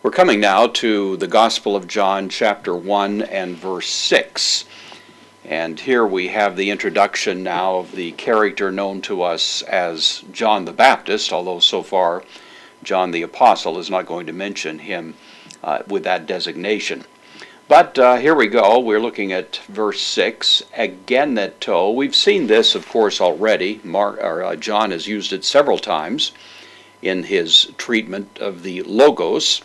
We're coming now to the Gospel of John, chapter 1 and verse 6. And here we have the introduction now of the character known to us as John the Baptist, although so far John the Apostle is not going to mention him with that designation. But here we go. We're looking at verse 6, egeneto. We've seen this, of course, already. John has used it several times in his treatment of the Logos,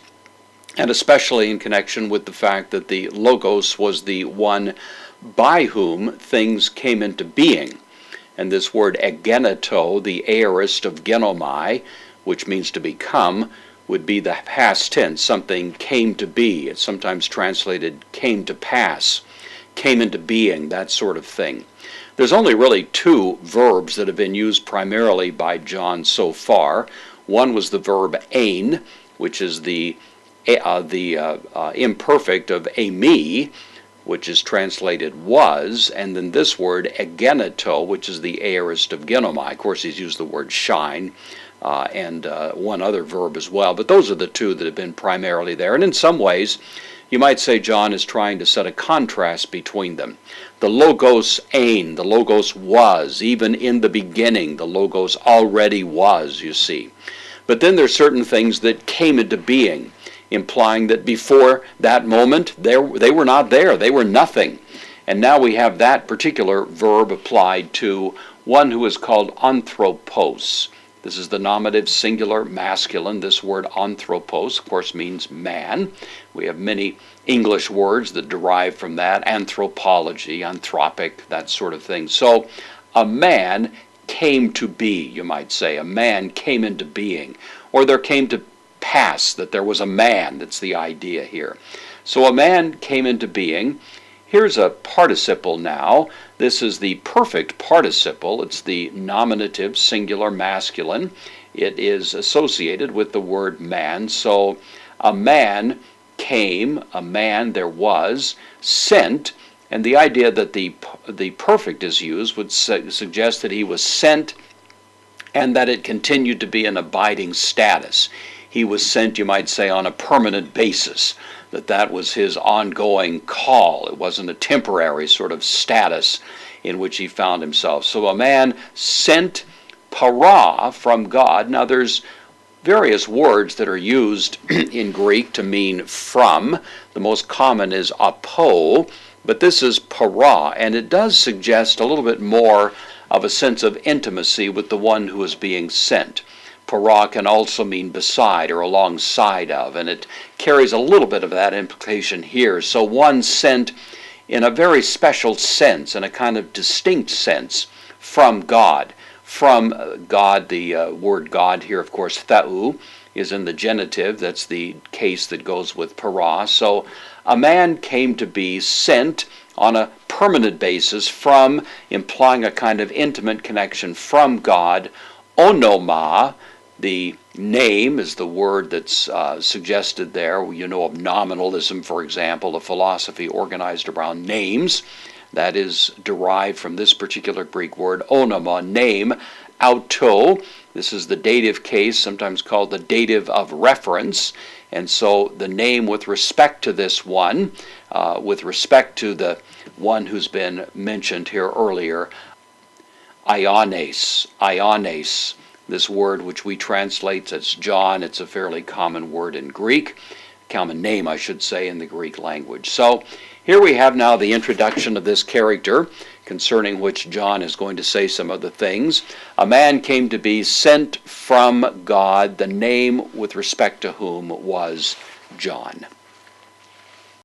and especially in connection with the fact that the Logos was the one by whom things came into being. And this word egeneto, the aorist of genomai, which means to become, would be the past tense. Something came to be. It's sometimes translated came to pass, came into being, that sort of thing. There's only really two verbs that have been used primarily by John so far. One was the verb ein, which is the imperfect of eimi, which is translated was, and then this word egeneto, which is the aorist of genomai. Of course, he's used the word shine and one other verb as well, but those are the two that have been primarily there. And in some ways, you might say John is trying to set a contrast between them. The Logos ein, the Logos was, even in the beginning, the Logos already was, you see. But then there's certain things that came into being, implying that before that moment, they were not there. They were nothing. And now we have that particular verb applied to one who is called anthropos. This is the nominative singular masculine. This word anthropos, of course, means man. We have many English words that derive from that, anthropology, anthropic, that sort of thing. So a man came to be, you might say. A man came into being. Or there came to pass that there was a man. That's the idea here. So a man came into being. Here's a participle now. This is the perfect participle. It's the nominative singular masculine. It is associated with the word man. So a man came, a man there was, sent, and the idea that the perfect is used would suggest that he was sent and that it continued to be an abiding status. He was sent, you might say, on a permanent basis, that was his ongoing call. It wasn't a temporary sort of status in which he found himself. So a man sent para from God. Now there's various words that are used in Greek to mean from. The most common is apo, but this is para, and it does suggest a little bit more of a sense of intimacy with the one who is being sent. Para can also mean beside or alongside of, and it carries a little bit of that implication here. So one sent in a very special sense, in a kind of distinct sense, from God. From God, the word God here, of course, theou, is in the genitive. That's the case that goes with para. So a man came to be sent on a permanent basis from, implying a kind of intimate connection from God. Onoma, the name is the word that's suggested there. You know of nominalism, for example, a philosophy organized around names. That is derived from this particular Greek word, onoma, name. Auto, this is the dative case, sometimes called the dative of reference. And so the name with respect to this one, with respect to the one who's been mentioned here earlier, Iones. This word which we translate as John, it's a fairly common word in Greek, common name I should say in the Greek language. So here we have now the introduction of this character concerning which John is going to say some other things. A man came to be sent from God, the name with respect to whom was John.